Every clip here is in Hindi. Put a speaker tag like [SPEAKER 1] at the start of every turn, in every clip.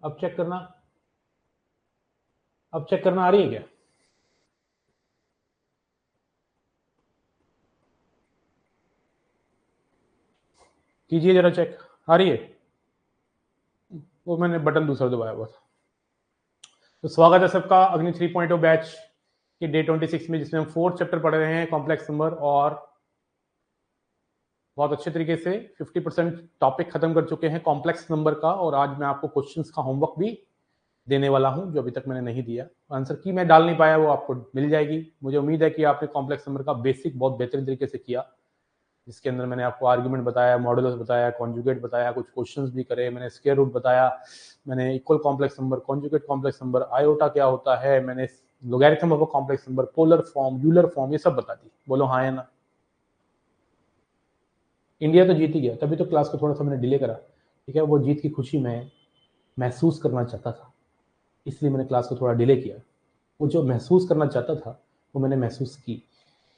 [SPEAKER 1] अब चेक करना, अब चेक करना आ रही है क्या? कीजिए जरा चेक, आ रही है? वो मैंने बटन दूसरा दबाया हुआ था। तो स्वागत है सबका अग्नि 3.0 बैच के डे 26 में, जिसमें हम 4th चैप्टर पढ़ रहे हैं कॉम्प्लेक्स नंबर, और बहुत अच्छे तरीके से 50% टॉपिक खत्म कर चुके हैं कॉम्प्लेक्स नंबर का। और आज मैं आपको क्वेश्चंस का होमवर्क भी देने वाला हूं जो अभी तक मैंने नहीं दिया। आंसर की मैं डाल नहीं पाया, वो आपको मिल जाएगी। मुझे उम्मीद है कि आपने कॉम्प्लेक्स नंबर का बेसिक बहुत बेहतरीन तरीके से किया, जिसके अंदर मैंने आपको आर्ग्यूमेंट बताया, मॉडुलस बताया, कॉन्जुगेट बताया, कुछ क्वेश्चंस भी करे, मैंने स्क्वायर रूट बताया, मैंने equal complex number, conjugate complex number, iota क्या होता है, मैंने logarithm of complex number, polar form, Euler form, ये सब बता दी। बोलो हाँ या ना? इंडिया तो जीत ही गया, तभी तो क्लास को थोड़ा सा मैंने डिले करा। ठीक है, वो जीत की खुशी में महसूस करना चाहता था, इसलिए मैंने क्लास को थोड़ा डिले किया। वो जो महसूस करना चाहता था वो मैंने महसूस की।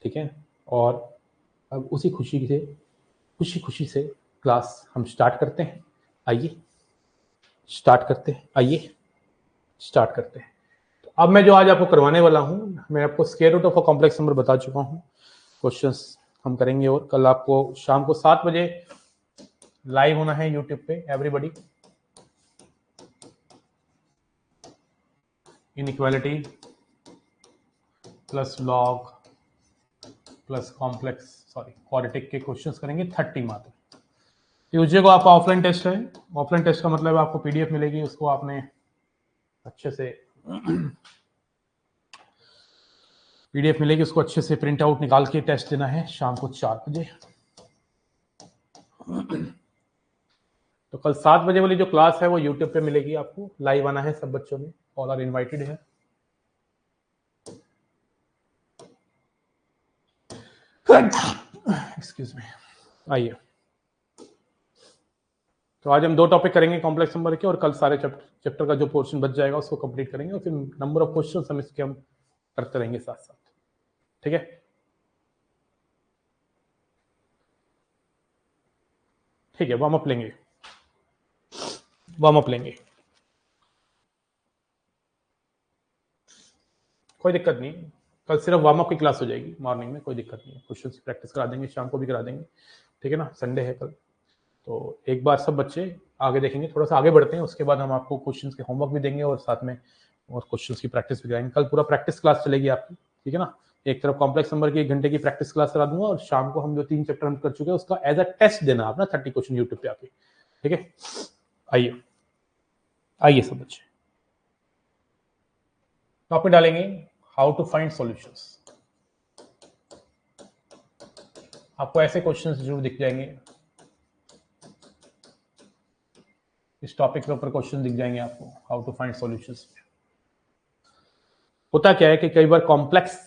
[SPEAKER 1] ठीक है, और अब उसी खुशी खुशी से क्लास हम स्टार्ट करते हैं। आइए स्टार्ट करते हैं, आइए स्टार्ट करते हैं। तो अब मैं जो आज आपको करवाने वाला हूं, मैं आपको square root of a complex number बता चुका हूं, क्वेश्चंस हम करेंगे। और कल आपको शाम को 7 बजे लाइव होना है यूट्यूब पे। Everybody, inequality plus log plus complex quadratic के क्वेश्चंस करेंगे 30 मात्र। ट्यूसडे को आपका ऑफलाइन टेस्ट है। ऑफलाइन टेस्ट का मतलब आपको पीडीएफ मिलेगी, उसको आपने अच्छे से पीडीएफ मिलेगी, उसको अच्छे से प्रिंट आउट निकाल के टेस्ट देना है शाम को 4 बजे। तो कल 7 बजे वाली जो क्लास है वो यूट्यूब पे मिलेगी, आपको लाइव आना है सब बच्चों ने, ऑल आर इनवाइटेड है। एक्सक्यूज मी, आइए। तो आज हम 2 टॉपिक करेंगे कॉम्प्लेक्स नंबर के, और कल सारे चैप्टर का जो पोर्शन बच जाएगा उसको कंप्लीट करेंगे, और फिर नंबर ऑफ क्वेश्चन हम इसके हम करते रहेंगे साथ साथ। ठीक है, ठीक है, वार्म अप लेंगे, वार्म अप लेंगे, कोई दिक्कत नहीं। कल सिर्फ वार्म अप की क्लास हो जाएगी मॉर्निंग में, कोई दिक्कत नहीं है। क्वेश्चन की प्रैक्टिस करा देंगे, शाम को भी करा देंगे। ठीक है ना, संडे है कल। तो एक बार सब बच्चे आगे देखेंगे, थोड़ा सा आगे बढ़ते हैं, उसके बाद हम आपको क्वेश्चंस के होमवर्क भी देंगे और साथ में और क्वेश्चंस की प्रैक्टिस भी कराएंगे। कल पूरा प्रैक्टिस क्लास चलेगी आपकी। ठीक है ना, एक तरफ कॉम्प्लेक्स नंबर की 1 घंटे की प्रैक्टिस क्लास करा दूंगा, और शाम को हम जो 3 चैप्टर हम कर चुके हैं उसका एज अ टेस्ट देना आप ना 30 क्वेश्चन यूट्यूब पे आके। ठीक है, आइए आइए सब बच्चे। टॉपिक डालेंगे हाउ टू फाइंड सॉल्यूशंस। आपको ऐसे क्वेश्चंस जरूर दिख जाएंगे, इस टॉपिक के ऊपर क्वेश्चन दिख जाएंगे आपको, हाउ टू फाइंड सॉल्यूशंस। होता क्या है कि कई बार कॉम्प्लेक्स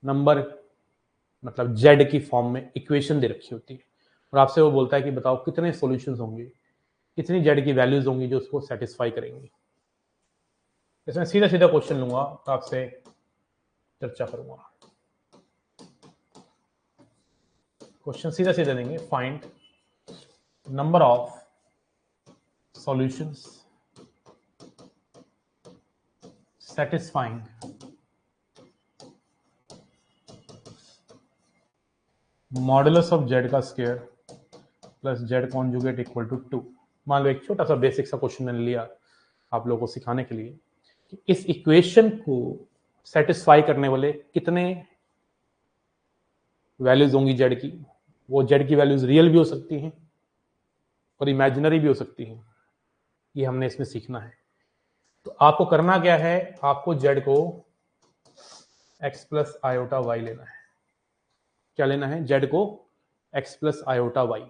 [SPEAKER 1] नंबर मतलब जेड की फॉर्म में इक्वेशन दे रखी होती है, और आपसे वो बोलता है कि बताओ कितने सॉल्यूशंस होंगे, कितनी जेड की वैल्यूज होंगी जो उसको सेटिस्फाई करेंगी। इसमें सीधा सीधा क्वेश्चन लूंगा तो आपसे चर्चा करूंगा। क्वेश्चन सीधा सीधा देंगे, find number of solutions satisfying modulus of Z का square plus Z conjugate equal to 2। मान लो एक छोटा सा बेसिक सा क्वेश्चन मैंने लिया आप लोगों को सिखाने के लिए कि इस इक्वेशन को सेटिस्फाई करने वाले कितने वैल्यूज होंगी जेड की। वो जेड की वैल्यूज रियल भी हो सकती हैं और इमेजिनरी भी हो सकती हैं, ये हमने इसमें सीखना है। तो आपको करना क्या है, आपको जेड को x प्लस आयोटा वाई लेना है। क्या लेना है? जेड को x प्लस आयोटा वाई,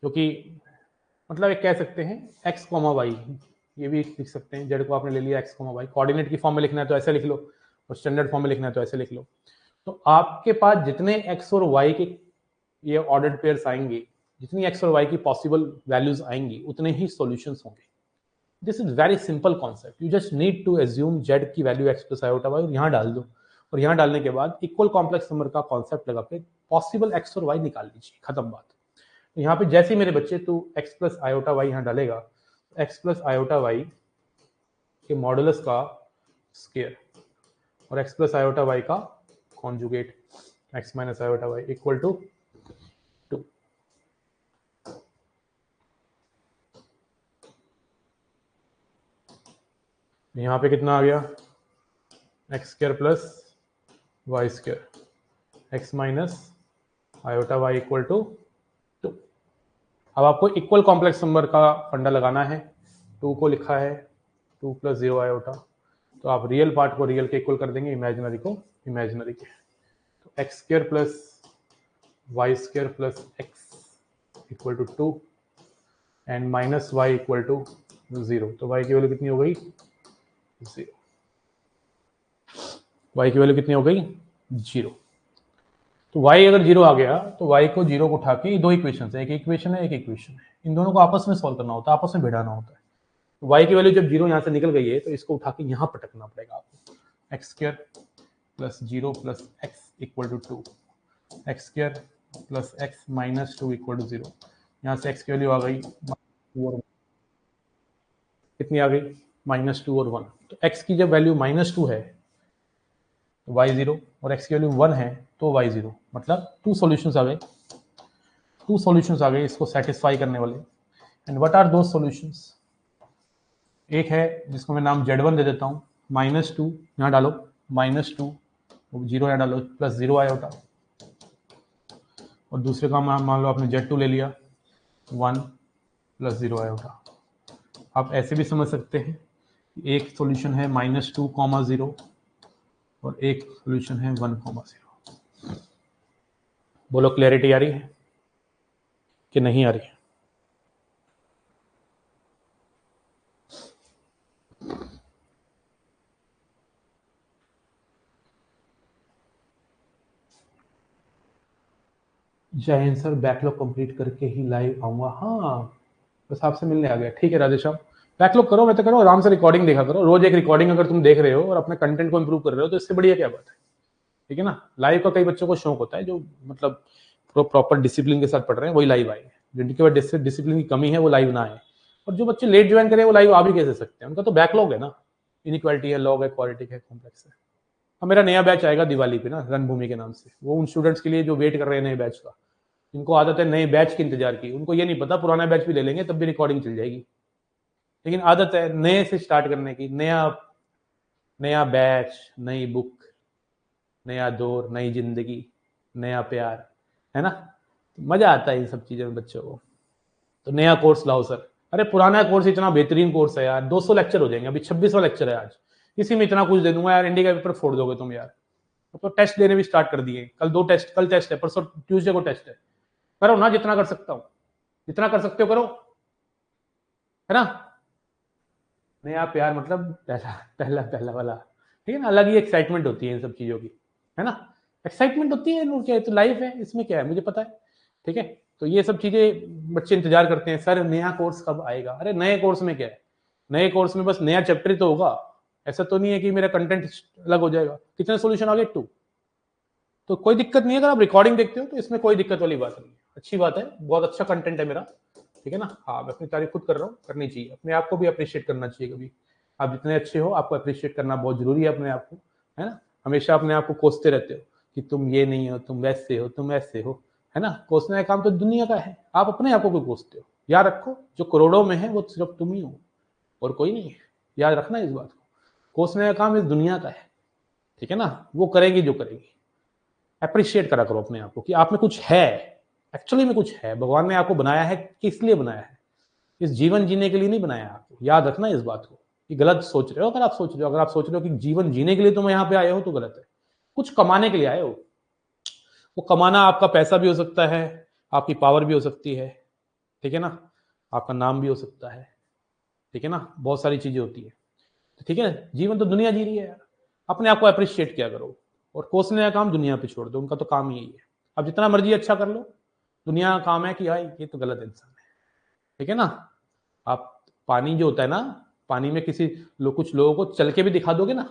[SPEAKER 1] जो कि मतलब एक कह सकते हैं x कॉमा वाई, ये भी लिख सकते हैं। जेड को आपने ले लिया x कॉमा वाई, कोऑर्डिनेट की फॉर्म में लिखना है तो ऐसे लिख लो, और स्टैंडर्ड फॉर्म में लिखना है तो ऐसे लिख लो। तो आपके पास जितने x और y के ये ऑर्डर्ड पेयर्स आएंगे, जितनी x और y की पॉसिबल वैल्यूज आएंगी, उतने ही सॉल्यूशंस होंगे। This is very simple concept. You just need to assume Z की value x plus iota Y और यहाँ डाल दो, और यहाँ डालने के बाद इक्वल कॉम्प्लेक्स नंबर का कॉन्सेप्ट लगा के पॉसिबल x और y निकाल लीजिए, खत्म बात। यहाँ पे जैसे ही मेरे बच्चे तू x प्लस आयोटा वाई यहाँ डालेगा, x प्लस आयोटा वाई के मॉडुलस का स्क्वायर और x प्लस आयोटा वाई का conjugate x minus iota y equal to 2। यहाँ पे कितना आ गया, x square plus y square x minus iota y equal to 2। अब आपको इक्वल कॉम्प्लेक्स नंबर का फंडा लगाना है। 2 को लिखा है 2 प्लस 0 आयोटा, तो आप रियल पार्ट को रियल के इक्वल कर देंगे, इमेजिनरी को इमेजिनरी के। तो x square plus y square plus x equal to 2 and minus y equal to 0। तो वाई की वैल्यू कितनी हो गई, 0। y की वैल्यू कितनी हो गई, 0। तो y अगर 0 आ गया तो y को 0 को उठा के, दो इक्वेशन है, एक इक्वेशन है एक इक्वेशन है, इन दोनों को आपस में सॉल्व करना होता है, आपस में भिड़ाना होता है। तो y की वैल्यू जब 0 यहाँ से निकल गई है तो इसको उठा के यहाँ पटकना पड़ेगा आपको। X square plus 0 plus x equal to 2, x square plus x minus 2 equal to 0। यहाँ से x की वैल्यू आ गई कितनी आ गई, -2 और 1। तो x की जब वैल्यू -2 है तो y0 और x की वैल्यू 1 है तो y0, मतलब 2 सॉल्यूशंस आ गए, 2 सॉल्यूशंस आ गए इसको सेटिस्फाई करने वाले। And what are those solutions, एक है जिसको मैं नाम Z1 दे देता हूँ, -2 यहाँ डालो, -2 0 यहाँ डालो, प्लस 0 आयोटा। और दूसरे का मान लो आपने Z2 ले लिया, 1 प्लस 0 आयोटा। आप ऐसे भी समझ सकते हैं, एक सॉल्यूशन है -2, 0 और एक सॉल्यूशन है 1, 0। बोलो क्लैरिटी आ रही है कि नहीं आ रही है? जय हिंद सर, बैकलॉग कंप्लीट करके ही लाइव आऊंगा। हाँ बस आपसे मिलने आ गया, ठीक है राधेश्याम। बैकलॉग करो, मैं तो करो, आराम से रिकॉर्डिंग देखा करो, रोज एक रिकॉर्डिंग अगर तुम देख रहे हो और अपने कंटेंट को इंप्रूव कर रहे हो तो इससे बढ़िया क्या बात है, ठीक है ना। लाइव का कई बच्चों को शौक होता है, जो मतलब प्रॉपर डिसिप्लिन के साथ पढ़ रहे हैं वही लाइव आए, जिनके पास डिसिप्लिन की कमी है वो लाइव ना आए। और जो बच्चे लेट ज्वाइन करें वो लाइव आ भी कैसे सकते हैं, उनका तो बैकलॉग है ना, इनइक्वालिटी है, लॉग है, क्वालिटी है, कॉम्प्लेक्स है। अब मेरा नया बैच आएगा दिवाली पे ना, रणभूमि के नाम से, वो उन स्टूडेंट्स के लिए जो वेट कर रहे हैं नए बैच का, इनको आदत है नए बैच की इंतजार की, उनको ये नहीं पता पुराना बैच भी ले लेंगे तब भी रिकॉर्डिंग चल जाएगी, लेकिन आदत है नए से स्टार्ट करने की। नया बैच, नई बुक, नया दौर, नई जिंदगी, नया प्यार, है ना। मजा आता है इन सब चीजों में बच्चों को। तो नया कोर्स लाओ सर, अरे पुराना कोर्स इतना बेहतरीन कोर्स है यार, 200 लेक्चर हो जाएंगे, अभी 26वां लेक्चर है आज, इसी में इतना कुछ दे दूंगा यार, इंडिया का पेपर फोड़ दोगे तुम यार। तो टेस्ट देने भी स्टार्ट कर दिए, कल टेस्ट है, परसों ट्यूसडे को टेस्ट है। करो ना जितना कर सकता हूँ, जितना कर सकते हो करो, है ना। नया प्यार मतलब पहला पहला पहला वाला, ठीक है ना, अलग ही एक्साइटमेंट होती है इन सब चीजों की, है ना। एक्साइटमेंट होती है, क्या है, तो लाइफ है, इसमें क्या है मुझे पता है, ठीक है। तो ये सब चीजें बच्चे इंतजार करते हैं, सर नया कोर्स कब आएगा। अरे नए कोर्स में क्या है, नए कोर्स में बस नया चैप्टर ही तो होगा, ऐसा तो नहीं है कि मेरा कंटेंट अलग हो जाएगा। कितने सोल्यूशन आ गए, 2। तो कोई दिक्कत नहीं है, अगर आप रिकॉर्डिंग देखते हो तो इसमें कोई दिक्कत वाली बात नहीं है, अच्छी बात है, बहुत अच्छा कंटेंट है मेरा, ठीक है ना। हाँ मैं अपनी तारीफ खुद कर रहा हूँ, करनी चाहिए, अपने आप को भी अप्रिशिएट करना चाहिए कभी। आप जितने अच्छे हो आपको अप्रिशिएट करना बहुत जरूरी है अपने आप को, है ना। हमेशा अपने आप को कोसते रहते हो कि तुम ये नहीं हो, तुम वैसे हो, तुम ऐसे हो, है ना। कोसने का काम तो दुनिया का है, आप अपने आप को क्यों कोसते हो। याद रखो जो करोड़ों में है वो सिर्फ तुम ही हो और कोई नहीं है, याद रखना इस बात को। कोसने का काम इस दुनिया का है, ठीक है ना, वो करेगी जो करेगी। अप्रिशिएट करा करो अपने आप को कि आप में कुछ है, एक्चुअली में कुछ है। भगवान ने आपको बनाया है, किस लिए बनाया है, इस जीवन जीने के लिए नहीं बनाया आपको, याद रखना इस बात को। कि गलत सोच रहे हो अगर आप सोच रहे हो, अगर आप सोच रहे हो कि जीवन जीने के लिए तुम यहाँ पे आए हो तो गलत है। कुछ कमाने के लिए आए हो, वो कमाना आपका पैसा भी हो सकता है, आपकी पावर भी हो सकती है, ठीक है ना, आपका नाम भी हो सकता है, ठीक है ना, बहुत सारी चीजें होती है, ठीक है। जीवन तो दुनिया जी रही है यार, अपने आप को अप्रिशिएट किया करो और कोसने का काम दुनिया पे छोड़ दो, उनका तो काम यही है। अब जितना मर्जी अच्छा कर लो, दुनिया का काम है कि भाई ये तो गलत इंसान है, ठीक है ना। आप पानी जो होता है ना, पानी में कुछ लोगों को चल के भी दिखा दोगे ना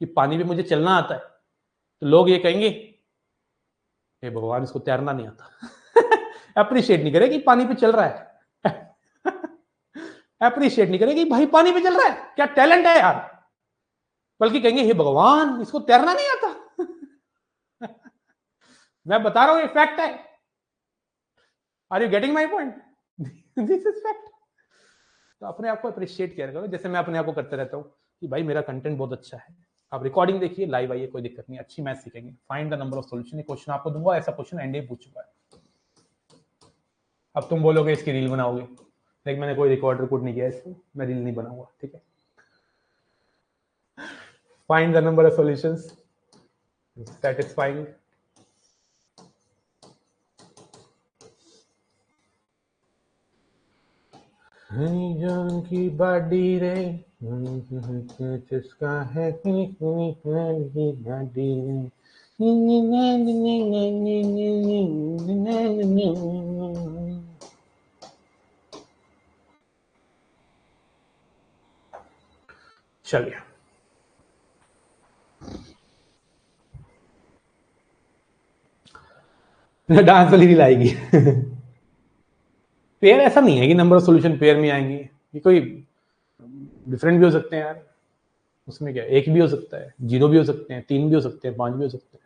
[SPEAKER 1] कि पानी में मुझे चलना आता है, तो लोग ये कहेंगे हे भगवान इसको तैरना नहीं आता अप्रिशिएट नहीं करेगी पानी पे चल रहा है अप्रिशिएट नहीं करेगी भाई पानी पे चल रहा है, क्या टैलेंट है यार, बल्कि कहेंगे हे भगवान इसको तैरना नहीं आता मैं बता रहा हूं ये फैक्ट है। Are you getting my point? This is fact. तो अपने आप को अप्रिशिएट किया करो, जैसे मैं अपने आप को करते रहता हूँ कि भाई मेरा कंटेंट बहुत अच्छा है। आप रिकॉर्डिंग देखिए, लाइव आइए, कोई दिक्कत नहीं, अच्छी मैथ सीखेंगे। Find the number of solution, question आपको दूंगा, ऐसा क्वेश्चन एनडीए पूछ चुका है। अब तुम बोलोगे इसकी रील बनाओगे, लेकिन मैंने कोई रिकॉर्ड नहीं किया इसको, मैं रील नहीं बनाऊंगा, ठीक है। Find the number of solutions, satisfying जान की बॉडी रे जिसका है बॉडी रे चलिए डांस वाली रील आएगी पेयर ऐसा नहीं है कि नंबर ऑफ सॉल्यूशन पेयर में आएंगे, ये कोई डिफरेंट भी हो सकते हैं यार, उसमें क्या, एक भी हो सकता है, 0 भी हो सकते हैं, 3 भी हो सकते हैं, 5 भी हो सकते हैं।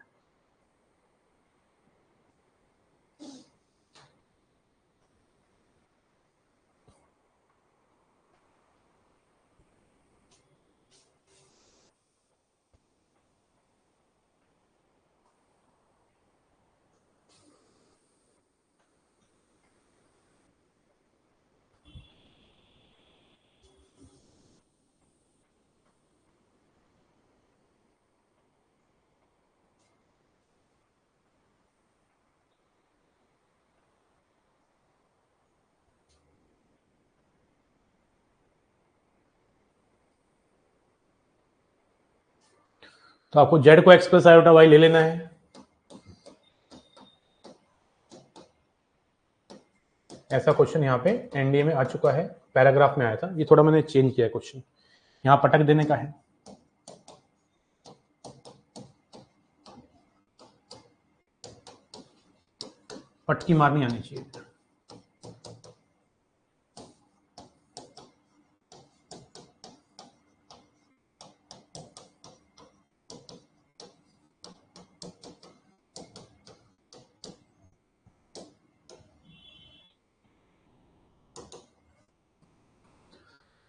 [SPEAKER 1] तो आपको जेड को एक्स प्लस आयोटा वाई ले लेना है। ऐसा क्वेश्चन यहाँ पे एनडीए में आ चुका है, पैराग्राफ में आया था, ये थोड़ा मैंने चेंज किया है क्वेश्चन, यहाँ पटक देने का है। पटकी मारनी आनी चाहिए।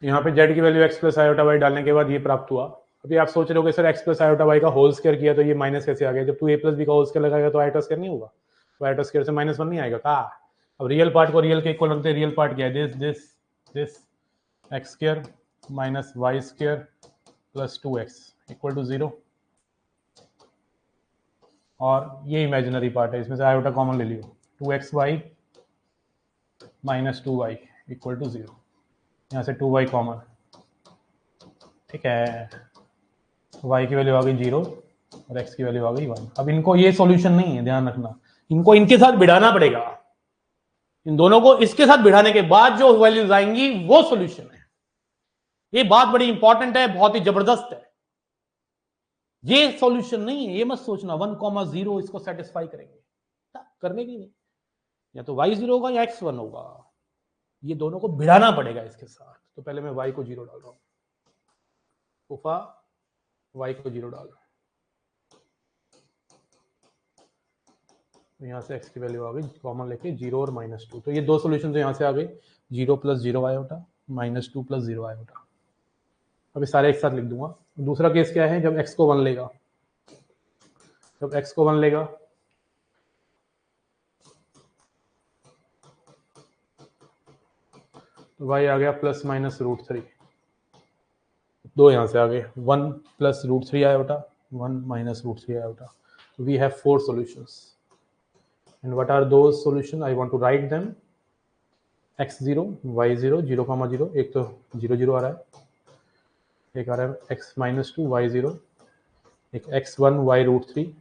[SPEAKER 1] यहाँ पे जेड की value x plus iota y डालने के बाद ये प्राप्त हुआ। अभी आप सोच रहे हो कि sir x plus iota y का होल स्क्वायर किया तो ये माइनस कैसे आ गया, जब तू ए प्लस बी का होल स्क्वायर लगाएगा तो आयोटा स्क्वायर नहीं होगा, तो आयोटा स्क्वायर से -1 नहीं आएगा का। अब रियल पार्ट को रियल के इक्वल रखते हैं, रियल पार्ट क्या है, this x square minus y square plus 2x equal to 0, और ये इमेजिनरी पार्ट है, इसमें से आयोटा कॉमन ले लियो, 2xy minus 2y equal to 0, यहाँ से 2y कॉमन, ठीक है। y की वैल्यू आ गई 0 और x की वैल्यू आ गई 1। अब इनको, ये सॉल्यूशन नहीं है, ध्यान रखना, इनको इनके साथ भिड़ाना पड़ेगा, इन दोनों को इसके साथ भिड़ाने के बाद जो वैल्यूज आएंगी वो सॉल्यूशन है। ये बात बड़ी इंपॉर्टेंट है, बहुत ही जबरदस्त है, ये सॉल्यूशन नहीं है, ये मत सोचना 1,0 इसको सेटिस्फाई करेंगे, करने की नहीं, या तो y 0 होगा या x 1 होगा, ये दोनों को भिड़ाना पड़ेगा इसके साथ। तो पहले मैं y को 0 डाल रहा हूं, उफा y को 0 डाल, तो यहां से x की वैल्यू आ गई कॉमन लेके 0 और -2, तो ये दो सॉल्यूशन तो यहां से आ गए, 0 + 0 आयोटा -2 + 0 आयोटा। अभी सारे एक साथ लिख दूंगा। दूसरा केस क्या है, जब x को 1 लेगा, जब x को 1 लेगा तो y आ गया ±√3, दो यहां से आ गए, 1 + √3 iota, 1 -√3 iota. So we have 4 solutions, and what are those solutions? I want to write them. x0 y0 0,0, एक तो 0 0 आ रहा है, एक आ रहा है x -2 y0, एक x1 y√3,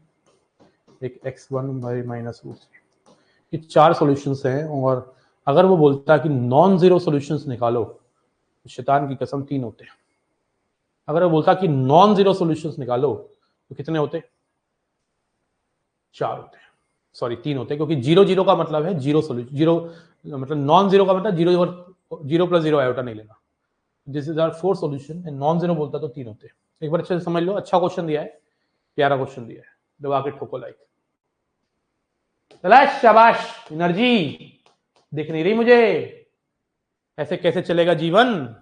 [SPEAKER 1] एक x1 y -√3। ये 4 सॉल्यूशंस हैं, और अगर वो बोलता है कि नॉन जीरो सॉल्यूशंस निकालो तो शैतान की कसम 3 होते हैं। अगर वो बोलता कि नॉन जीरो सॉल्यूशंस निकालो तो कितने होते? 4 होते हैं। सॉरी 3 होते हैं, क्योंकि 0 0 का मतलब है जीरो सोल्यूशन, जीरो मतलब नॉन जीरो का मतलब जीरो और जीरो प्लस जीरो आयोटा नहीं लेना। This is our 4 solution and non zero बोलता तो 3 होते हैं। एक बार अच्छे से समझ लो, अच्छा क्वेश्चन दिया है, प्यारा क्वेश्चन दिया है, दबा के ठोको लाइक। चला शाबाश, एनर्जी दिख नहीं रही मुझे, ऐसे कैसे चलेगा जीवन।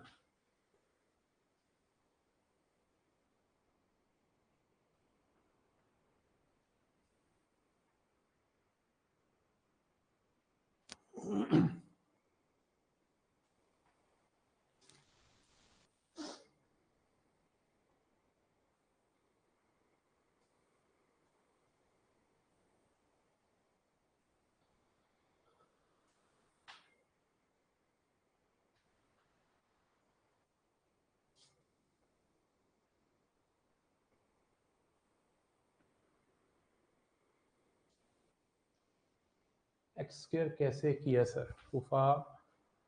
[SPEAKER 1] एक्स स्क्वायर कैसे किया सर फूफा,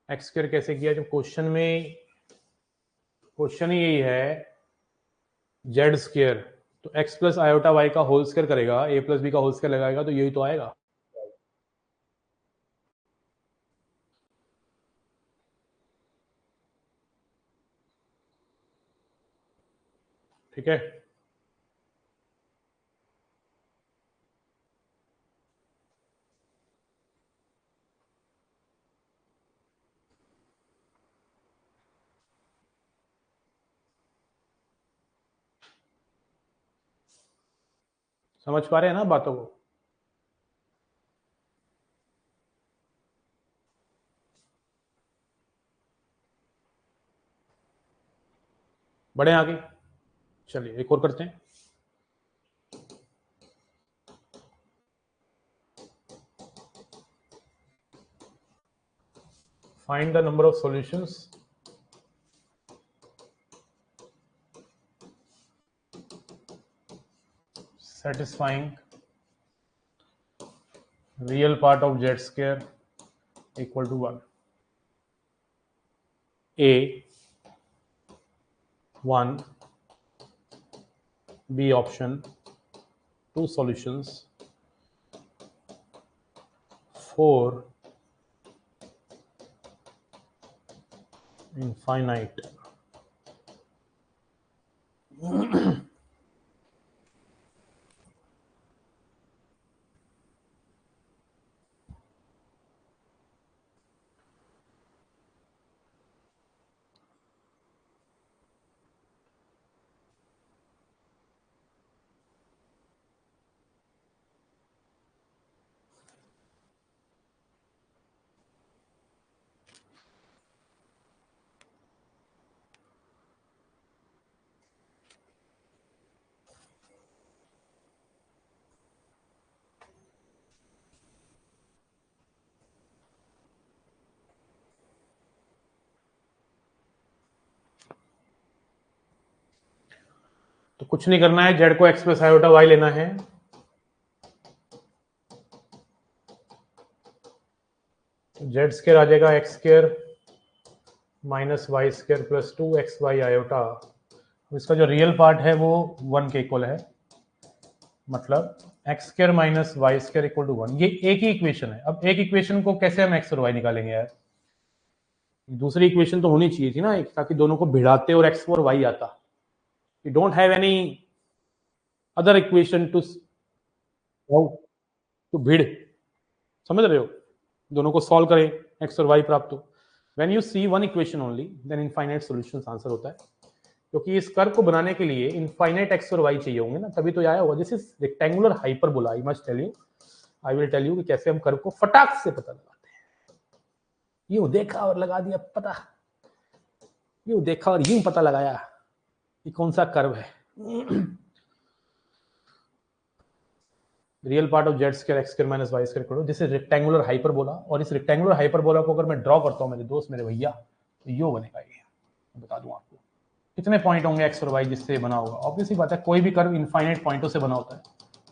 [SPEAKER 1] एक्स स्क्वायर कैसे किया, जब क्वेश्चन में क्वेश्चन ही यही है जेड स्क्वायर, तो एक्स प्लस आयोटा वाई का होल स्क्वायर करेगा, ए प्लस बी का होल स्क्वायर लगाएगा, तो यही तो आएगा। ठीक है, समझ पा रहे हैं ना बातों को। बढ़े आगे, चलिए एक और करते हैं। Find the number of solutions satisfying real part of z square equal to 1. A 1, B option 2 solutions, 4 infinite. तो कुछ नहीं करना है, जेड को एक्स प्लस आयोटा वाई लेना है। जेड स्क्वायर आ जाएगा x square minus y square plus 2xy iota. इसका जो रियल पार्ट है वो 1 के इक्वल है, मतलब x square minus y square equal to 1। ये एक ही इक्वेशन है। अब एक इक्वेशन को कैसे हम एक्स और वाई निकालेंगे यार, दूसरी इक्वेशन तो होनी चाहिए थी ना एक, ताकि दोनों को भिड़ाते और एक्स और वाई आता। You don't have any other equation two भिड़, समझ रहे हो, दोनों को सॉल्व करें एक्स और वाई प्राप्त हो। When you see one equation only then infinite solutions answer होता है, क्योंकि इस कर्व को बनाने के लिए इनफाइनाइट एक्स और वाई चाहिए होंगे ना, तभी तो आया होगा। This is rectangular hyperbola. I must tell you, I will tell you कि कैसे हम कर्व को फटाक से पता लगाते हैं। यूं देखा और लगा दिया पता, यूं देखा और यूं पता लगाया कि कौन सा कर्व है। Real part of z square x square minus y square करो, दिस इज रेक्टेंगुलर हाइपरबोला। और इस रेक्टेंगुलर हाइपरबोला को अगर मैं ड्रॉ करता हूं मेरे दोस्त मेरे भैया, तो यो बनेगा। ये बता दूं आपको कितने पॉइंट होंगे एक्स और वाई जिससे बना होगा। ऑब्वियसली बात है, कोई भी कर्व इनफाइनाइट पॉइंटों से बना होता है,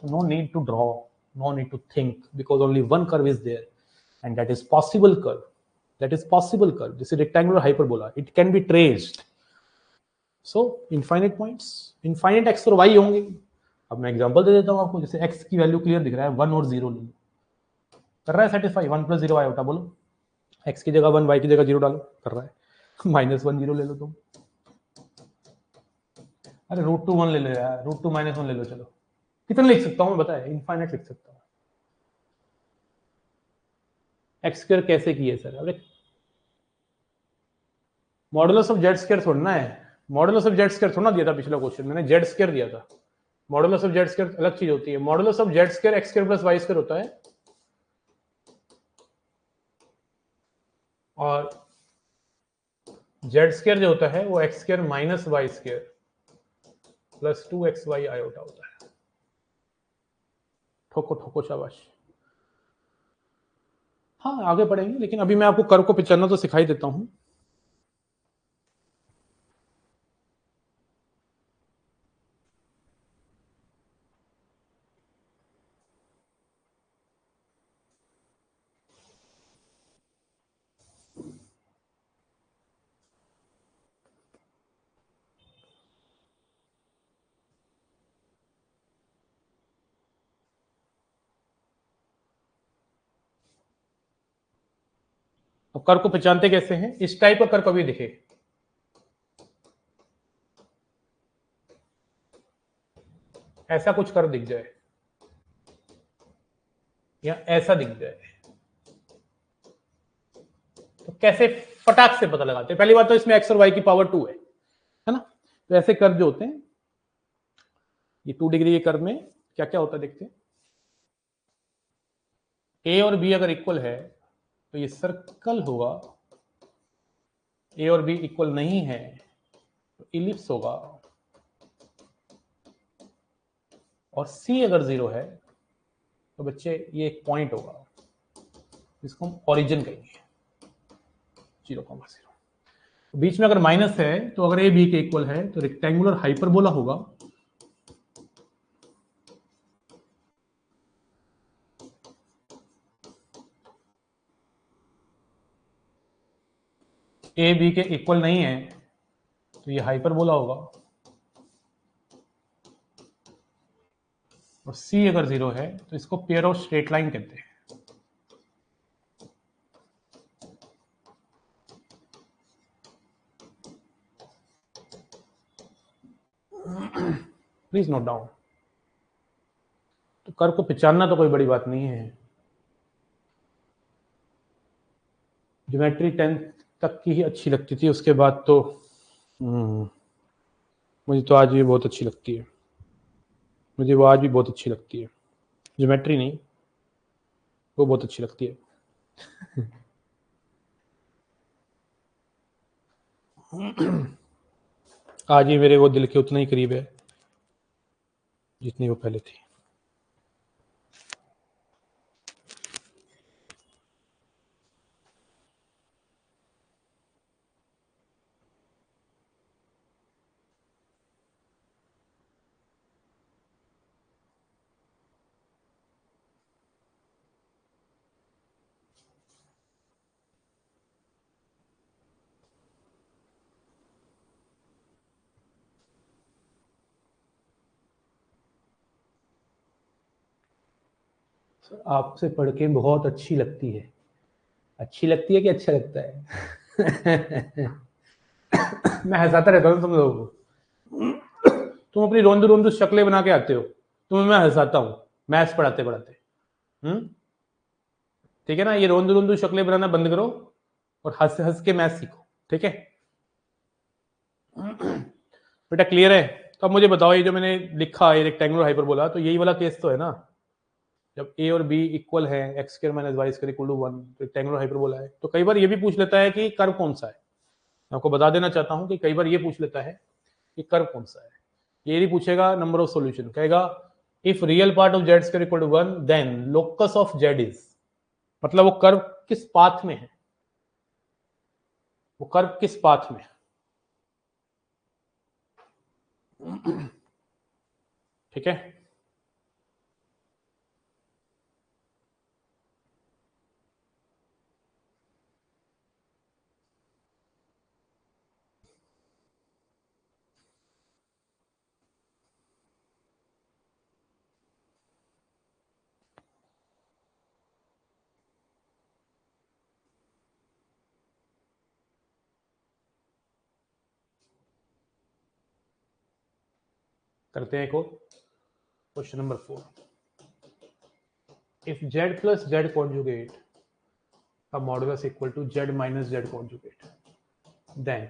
[SPEAKER 1] तो no need to draw, no need to think, because only one curve is there and that is possible curve, that is possible curve. This is rectangular hyperbola, it can be traced. So infinite points, infinite x और y होंगे। अब मैं एग्जांपल दे देता हूं आपको, जैसे x की वैल्यू क्लियर दिख रहा है 1 और 0 ले लो, कर रहा है सेटिस्फाई? 1 + 0 आयोटा बोलो, x की जगह 1 y की जगह 0 डालो, कर रहा है। -1 0 ले लो तुम, अरे √2 1 ले लो यार, √2 -1 ले लो, चलो कितना लिख सकता हूँ मैं बताए? इनफाइनाइट लिख सकता हूँ। x² कैसे किए सर? अरे मॉडुलस ऑफ z² थोड़ा है, मॉडुलस ऑफ z² थोड़ा दिया था पिछला क्वेश्चन, मैंने z² दिया था। मॉडुलस ऑफ z² अलग चीज होती है, modulus of z² x² + y² होता है, और z² जो होता है वो x² - y² + 2xy आयोटा होता है। ठोको ठोको, शाबाश। हाँ आगे बढ़ेंगे, लेकिन अभी मैं आपको कर्व को पहचानना तो सिखाई देता हूं। तो कर्व को पहचानते कैसे हैं? इस टाइप का कर्व कभी दिखे, ऐसा कुछ कर्व दिख जाए या ऐसा दिख जाए, तो कैसे फटाक से पता लगाते हैं? पहली बात तो इसमें x और y की पावर 2 है ना? तो ऐसे कर्व जो होते हैं, ये 2 डिग्री के कर्व में क्या क्या होता है देखते हैं। a और b अगर इक्वल है तो ये सर्कल होगा, a और b इक्वल नहीं है तो इलिप्स होगा, और c अगर 0 है तो बच्चे ये एक पॉइंट होगा, जिसको हम ओरिजिन कहेंगे, 0,0। बीच में अगर माइनस है तो अगर ए बी के इक्वल है तो रेक्टेंगुलर हाइपरबोला होगा, ए बी के इक्वल नहीं है तो ये हाइपरबोला होगा, और सी अगर 0 है तो इसको पेयर ऑफ स्ट्रेट लाइन कहते हैं। Please note down. तो कर्व को पहचानना तो कोई बड़ी बात नहीं है, ज्योमेट्री 10th तक की ही अच्छी लगती थी, उसके बाद तो मुझे तो आज भी बहुत अच्छी लगती है, मुझे वो आज भी बहुत अच्छी लगती है, ज्योमेट्री नहीं, वो बहुत अच्छी लगती है। आज ही मेरे वो दिल के उतना ही करीब है जितनी वो पहले थी। आपसे पढ़ के बहुत अच्छी लगती है, अच्छी लगती है कि अच्छा लगता है? मैं हंसाता रहता हूँ तुम लोगों को, तुम अपनी रोंदू रोंदू शक्लें बना के आते हो, तुम्हें मैं हंसाता हूँ मैथ्स पढ़ाते पढ़ाते। ठीक है ना? ये रोंदू रोंदू शक्लें बनाना बंद करो और हंस हंस के मैथ्स सीखो, ठीक है? बेटा क्लियर है? तो अब मुझे बताओ, ये जो मैंने लिखा ये रेक्टेंगुलर हाइपरबोला, तो यही वाला केस तो है ना, जब a और b इक्वल है, x² - y² = 1, रेक्टेंगुलर हाइपरबोला है। तो कई बार ये भी पूछ लेता है कि कर्व कौन सा है। मैं आपको बता देना चाहता हूं कि कई बार ये पूछ लेता है कि कर्व कौन सा है। ये नहीं पूछेगा नंबर ऑफ सॉल्यूशन, कहेगा if real part of z² = 1 then locus of z is, मतलब वो कर्व किस पाथ में है, वो कर्व किस पाथ में है। ठीक है? करते हैं को question number 4. If z plus z conjugate का modulus equal to z minus z conjugate, then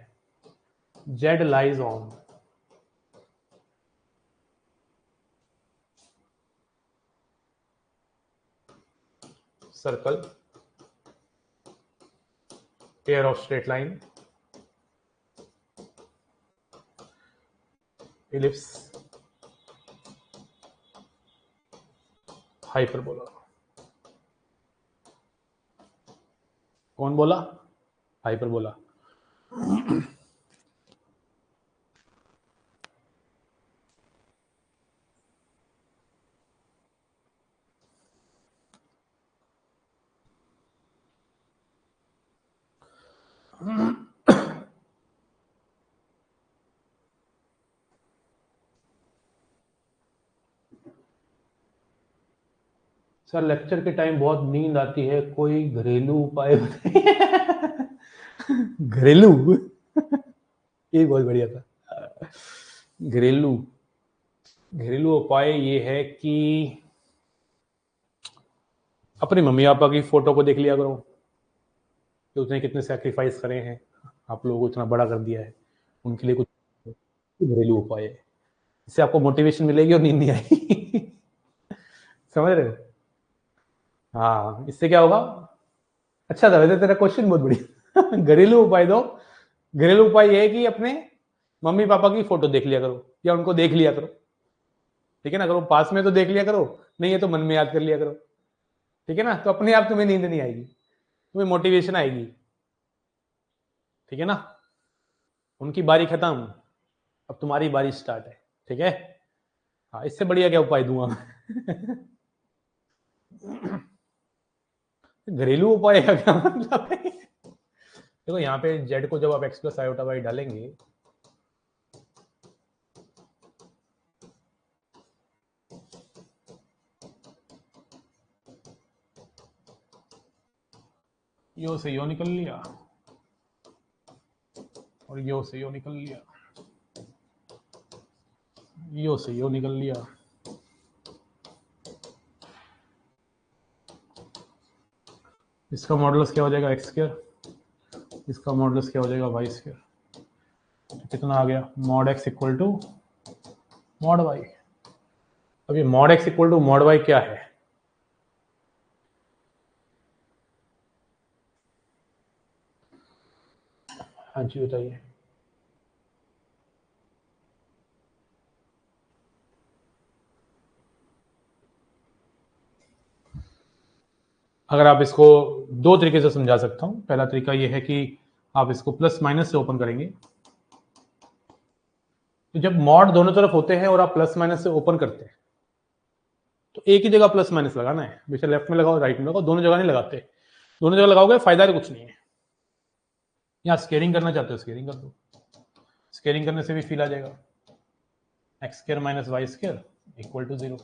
[SPEAKER 1] z lies on circle, pair of straight line, ellipse, hyperbola. कौन बोला? हाइपरबोला. सर लेक्चर के टाइम बहुत नींद आती है, कोई घरेलू उपाय बताइए. घरेलू ये बहुत बढ़िया था. घरेलू घरेलू उपाय ये है कि अपनी मम्मी पापा की फोटो को देख लिया करो कि उसने कितने सैक्रिफाइस करे हैं, आप लोगों को इतना बड़ा कर दिया है, उनके लिए कुछ घरेलू उपाय है. इससे आपको मोटिवेशन मिलेगी और नींद नहीं आएगी. समझ रहे हो? हाँ, इससे क्या होगा? अच्छा था वैसे तेरा क्वेश्चन बहुत बढ़िया. घरेलू उपाय दो. घरेलू उपाय ये है कि अपने मम्मी पापा की फोटो देख लिया करो या उनको देख लिया करो. ठीक है ना? अगर वो पास में तो देख लिया करो, नहीं है तो मन में याद कर लिया करो. ठीक है ना? तो अपने आप तुम्हें नींद नहीं आएगी, तुम्हें मोटिवेशन आएगी. ठीक है ना? उनकी बारी खत्म, अब तुम्हारी बारी स्टार्ट है. ठीक है? हाँ, इससे बढ़िया क्या उपाय दूंगा मैं? घरेलू उपाय का क्या मतलब है? देखो यहाँ पे z को जब आप x प्लस आयोटा वाई डालेंगे, यो से यो निकल लिया और यो से यो निकल लिया, यो से यो निकल लिया. इसका मॉडुलस क्या हो जाएगा? X square. इसका मॉडुलस क्या हो जाएगा? Y square. कितना आ गया? Mod x equal to mod y. अब ये mod x equal to mod y क्या है? हाँ जी बताइए. अगर आप इसको दो तरीके से समझा सकता हूं. पहला तरीका यह है कि आप इसको प्लस माइनस से ओपन करेंगे. तो जब मॉड दोनों तरफ होते हैं और आप प्लस माइनस से ओपन करते हैं तो एक ही जगह प्लस माइनस लगाना है. बेशक लेफ्ट में लगाओ राइट में लगाओ, दोनों जगह नहीं लगाते. दोनों जगह लगाओगे फायदा तो कुछ नहीं है. यहाँ स्केयरिंग करना चाहते हो स्केयरिंग कर दो. स्केयरिंग करने से भी फील आ जाएगा. X square minus y square equal to 0.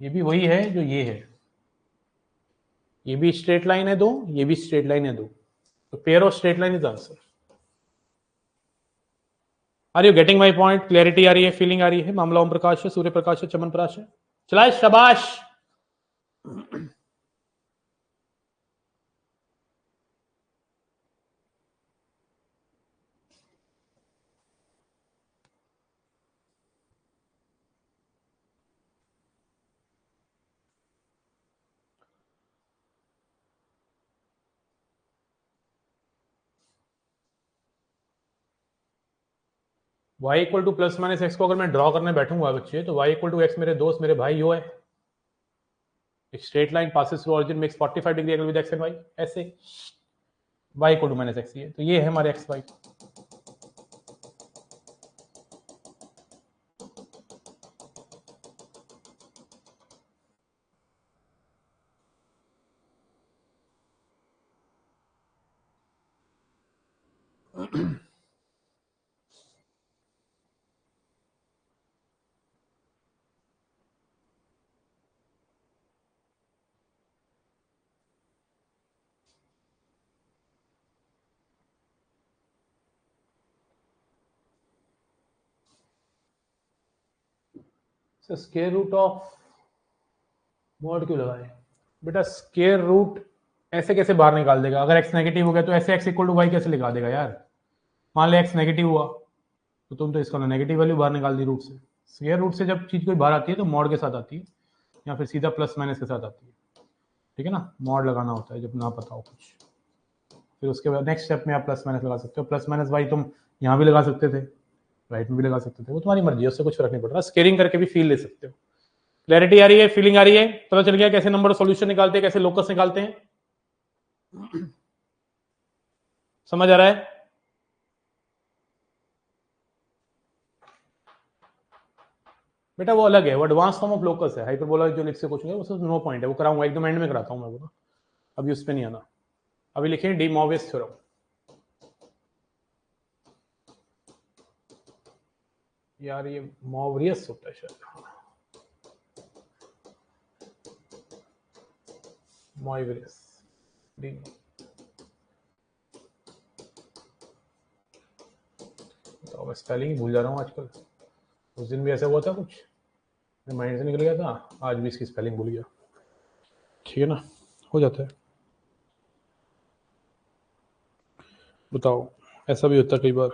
[SPEAKER 1] ये भी वही है जो ये है. ये भी स्ट्रेट लाइन है दो, ये भी स्ट्रेट लाइन है दो. तो pair of straight line is answer. Are you getting my point? Clarity आ रही है, फीलिंग आ रही है? मामला ओम प्रकाश है, सूर्य प्रकाश है, चमन प्रकाश है. चलाए शाबाश. y equal two plus minus x को अगर मैं ड्रॉ करने बैठूंगा बच्चे, तो y इक्वल टू एक्स मेरे दोस्त मेरे भाई यो है. एक straight line passes through origin makes 45 degree angle with x and y. ऐसे y equal to minus x. ये तो ये है हमारे x y. Square root of mod क्यों लगाए बेटा? स्क्वायर रूट ऐसे कैसे बाहर निकाल देगा? अगर x नेगेटिव हो गया तो ऐसे x इक्वल टू वाई कैसे लिखा देगा यार? मान ले x नेगेटिव हुआ तो तुम तो इसका नेगेटिव वैल्यू बाहर निकाल दी रूट से। स्क्वायर रूट से जब चीज कोई बाहर आती है तो मॉड के साथ आती है या फिर सीधा प्लस माइनस के साथ आती है, ठीक है ना? मॉड लगाना होता है जब ना पता हो कुछ। फिर उसके बाद नेक्स्ट स्टेप में आप प्लस माइनस लगा सकते हो। प्लस माइनस वाई तुम यहाँ भी लगा सकते थे, राइट में भी लगा सकते थे, वो तुम्हारी मर्जी है, उससे कुछ फर्क नहीं पड़ रहा। स्केलिंग करके भी फील ले सकते हो। क्लैरिटी आ रही है? फीलिंग आ रही है? पता चल गया कैसे नंबर सॉल्यूशन निकालते हैं, कैसे लोकस निकालते हैं? समझ आ रहा है? बेटा वो अलग है, वो एडवांस फॉर्म ऑफ लोकस है। हाइपरबोला जो लिख से कुछ नहीं, वो नो पॉइंट है, वो कराऊंगा एकदम एंड में कराता हूं मैं वो। अभी उस पर नहीं आना। अभी लिखें डी मॉर्वियस थ्योरम। यार ये मॉर्वियस होता है शायद, मॉर्वियस डी। तो स्पेलिंग भूल जा रहा हूँ आजकल। उस दिन भी ऐसा हुआ था कुछ, माइंड से निकल गया था, आज भी इसकी स्पेलिंग भूल गया। ठीक है ना, हो जाता है। बताओ, ऐसा भी होता है कई बार।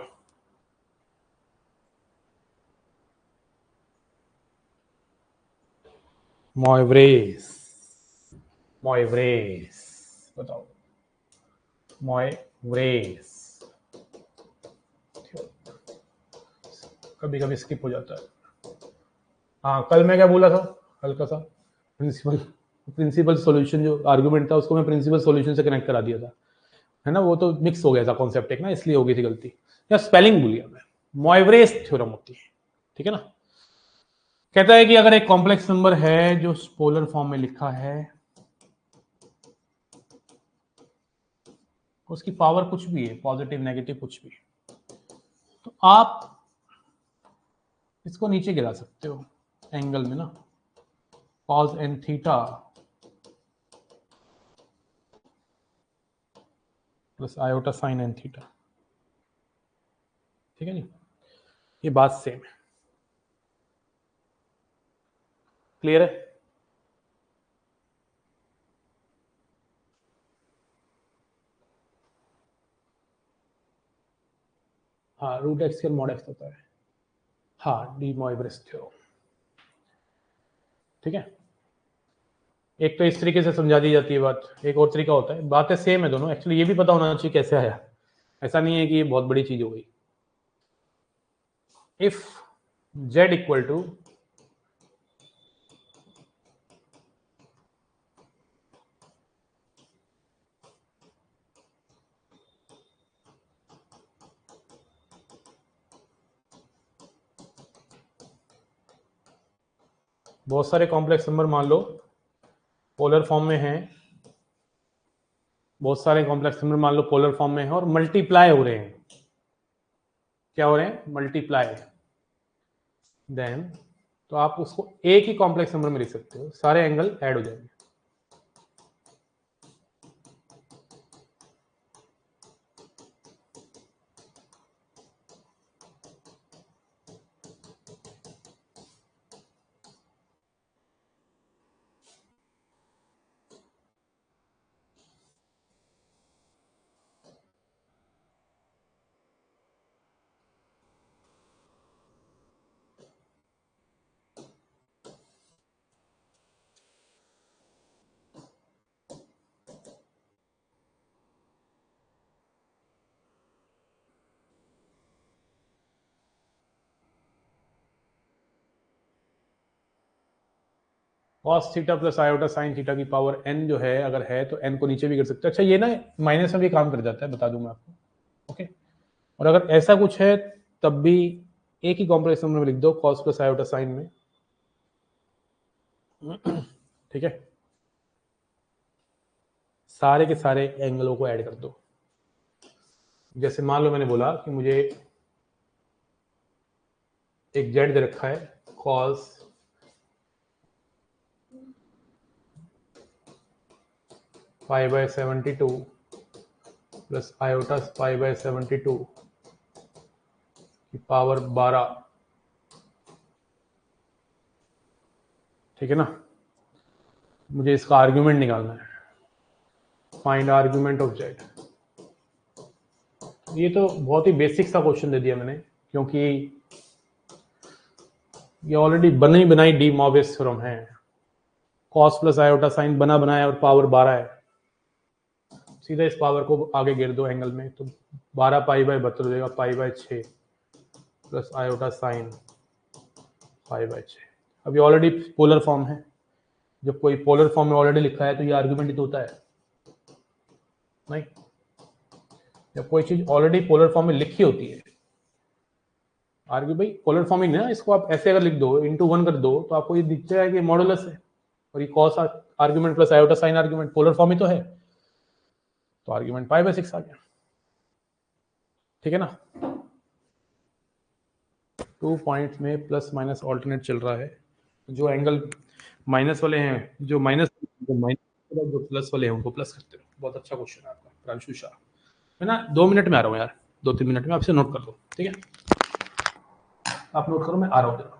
[SPEAKER 1] मॉयवरेस, मॉयवरेस, बताओ मॉयवरेस। कभी कभी स्किप हो जाता है। हाँ, कल मैं क्या बोला था? हल्का सा प्रिंसिपल, प्रिंसिपल सॉल्यूशन जो आर्गुमेंट था उसको मैं प्रिंसिपल सॉल्यूशन से कनेक्ट करा दिया था, है ना? वो तो मिक्स हो गया था कॉन्सेप्ट एक ना, इसलिए हो गई थी गलती, या स्पेलिंग भूल गया मैं। मॉयवरेस थ्योरम होती है, ठीक है ना? कहता है कि अगर एक कॉम्प्लेक्स नंबर है जो पोलर फॉर्म में लिखा है, उसकी पावर कुछ भी है, पॉजिटिव नेगेटिव कुछ भी, तो आप इसको नीचे गिरा सकते हो एंगल में ना, cos n theta plus iota sign n theta, ठीक है जी? ये बात सेम है, क्लियर है? हाँ, root x square mod x होता है। हाँ, डी मॉयवरेस थ्योरम, ठीक है। एक तो इस तरीके से समझा दी जाती है बात, एक और तरीका होता है। बातें सेम है दोनों एक्चुअली, ये भी पता होना चाहिए कैसे आया, ऐसा नहीं है कि ये बहुत बड़ी चीज हो गई। इफ z इक्वल टू बहुत सारे कॉम्प्लेक्स नंबर मान लो पोलर फॉर्म में हैं, बहुत सारे कॉम्प्लेक्स नंबर मान लो पोलर फॉर्म में है और मल्टीप्लाई हो रहे हैं। क्या हो रहे हैं? मल्टीप्लाई। देन तो आप उसको एक ही कॉम्प्लेक्स नंबर में लिख सकते हो, सारे एंगल ऐड हो जाएंगे। cos theta plus iota sine theta की पावर n जो है, अगर है तो n को नीचे भी कर सकते हो। अच्छा, ये ना माइनस में भी काम कर जाता है, बता दूं मैं आपको, ओके? और अगर ऐसा कुछ है तब भी एक ही कॉम्प्लेक्स नंबर में लिख दो, cos प्लस आयोटा साइन में, ठीक है? सारे के सारे एंगलों को ऐड कर दो। जैसे मान लो मैंने बोला कि मुझे एक जेड दे रखा है, cos pi bye 72 plus iota pi by 72 की पावर 12 ठीक है ना। मुझे इसका आर्ग्यूमेंट निकालना है, फाइंड आर्ग्यूमेंट ऑफ जेड। ये तो बहुत ही बेसिक सा क्वेश्चन दे दिया मैंने, क्योंकि ये ऑलरेडी बनी बनाई डी मॉर्बिस थ्योरम है। कॉस प्लस आयोटा साइन बना बनाया और पावर 12 है, सीधा इस पावर को आगे गिर दो एंगल में, तो 12 पाई बाय 72 हो जाएगा, pi by 6 plus iota sine pi bye 6। अब ये ऑलरेडी पोलर फॉर्म है, जब कोई पोलर फॉर्म में ऑलरेडी लिखा है तो ये आर्ग्यूमेंट ही तो होता है, नहीं? जब कोई चीज ऑलरेडी पोलर फॉर्म में लिखी होती है, आर्ग्यू भाई पोलर फॉर्म ही ना, इसको आप ऐसे अगर लिख दो इंटू 1 कर दो तो आपको ये दिख जाएगा कि मॉडुलस है, और ये cos argument plus iota sine argument polar form ही तो है, तो आर्ग्यूमेंट पाई बाय 6 आ गया। ठीक है ना। 2 पॉइंट्स में प्लस माइनस ऑल्टरनेट चल रहा है, जो एंगल माइनस वाले हैं, जो प्लस वाले हैं उनको प्लस करते रहो। बहुत अच्छा क्वेश्चन है आपका प्रांशु शाह। मैं ना 2 मिनट में आ रहा हूँ यार, 2-3 मिनट में, आपसे नोट कर दो, ठीक है? आप नोट करो, मैं आ रहा हूँ।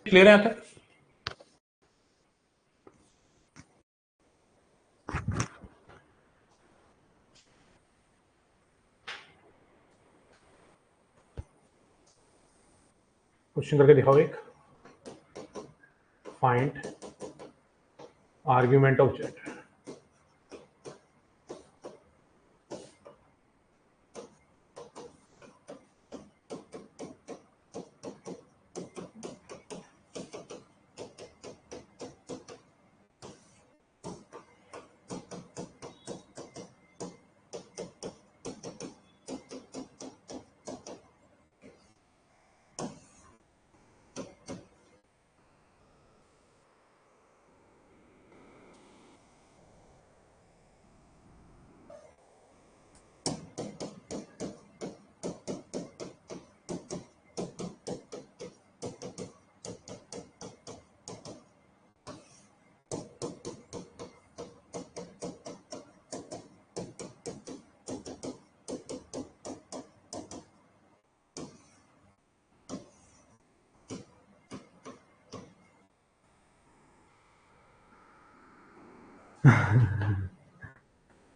[SPEAKER 1] क्लियर है यहाँ तक? क्वेश्चन करके दिखाओ एक। Find argument of Z.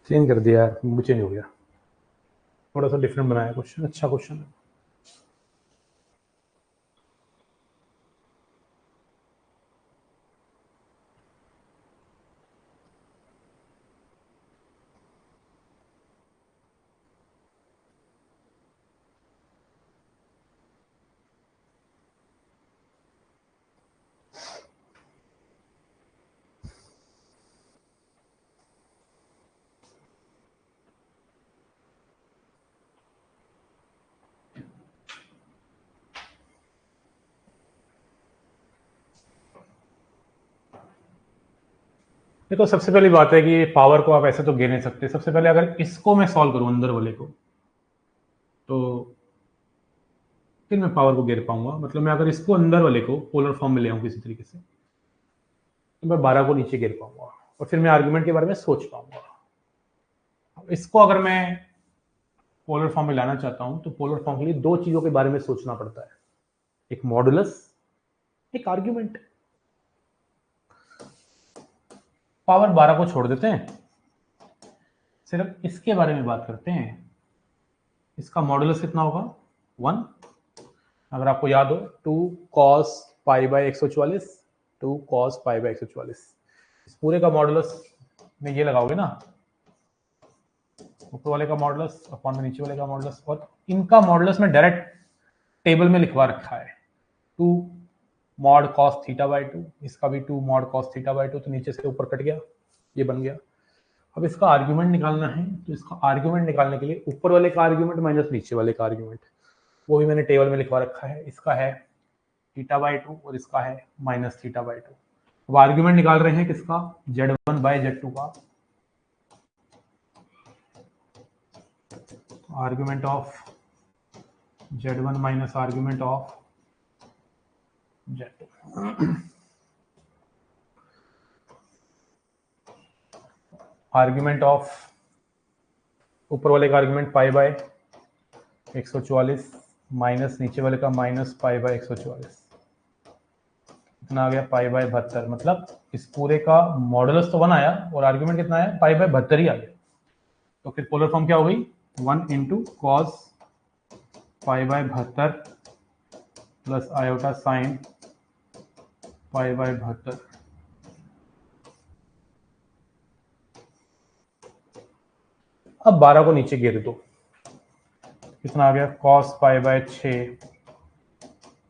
[SPEAKER 1] Change कर दिया यार, मूड चेंज हो गया, थोड़ा सा डिफरेंट बनाया क्वेश्चन। अच्छा क्वेश्चन है। देखो सबसे पहली बात है कि पावर को आप ऐसे तो गिर नहीं सकते। सबसे पहले अगर इसको मैं सॉल्व करूं अंदर वाले को, तो फिर मैं पावर को गिर पाऊंगा। मतलब मैं अगर इसको अंदर वाले को पोलर फॉर्म में ले आऊं किसी तरीके से, तो मैं 12 को नीचे गिर पाऊंगा और फिर मैं आर्गुमेंट के बारे में सोच पाऊंगा। अब इसको अगर मैं पोलर फॉर्म में लाना चाहता हूं, तो पोलर फॉर्म के लिए दो चीजों के बारे में सोचना पड़ता है, एक मॉडुलस, एक आर्ग्यूमेंट। पावर 12 को छोड़ देते हैं, सिर्फ इसके बारे में बात करते हैं। इसका मॉडुलस कितना होगा? 1। अगर आपको याद हो, 2 cos pi bye 144, 2 cos pi bye 144। इस पूरे का मॉडुलस में ये लगाओगे ना, ऊपर वाले का मॉडुलस अपॉन में नीचे वाले का मॉडुलस, और इनका मॉडुलस में डायरेक्ट टेबल में लिखवा रखा है, 2 मॉड cos थीटा बाय 2, इसका भी 2 मॉड cos थीटा बाय 2, तो नीचे से ऊपर कट गया, ये बन गया। अब इसका आर्ग्यूमेंट निकालना है, तो इसका आर्ग्यूमेंट निकालने के लिए ऊपर वाले का आर्ग्यूमेंट माइनस नीचे वाले का आर्ग्यूमेंट, वो भी मैंने टेबल में लिखवा रखा है। इसका है थीटा बाय 2 और इसका है माइनस थीटा बाय 2। अब आर्ग्यूमेंट निकाल रहे हैं किसका? Z1 बाय Z2 का। Argument of Z1 minus argument of Z2। Argument of ऊपर वाले का आर्ग्यूमेंट पाई बाय 144 माइनस नीचे वाले का माइनस पाई बाय 144, कितना आ गया? Pi by 72। मतलब इस पूरे का मॉडुलस तो 1 आया और आर्ग्यूमेंट कितना आया? पाई बाय 72 ही आ गया। तो फिर पोलर फॉर्म क्या हो गई? 1 into cos pi by 72 plus iota sine pi bye 72। अब 12 को नीचे गिर दो, कितना आ गया? Cos pi by 6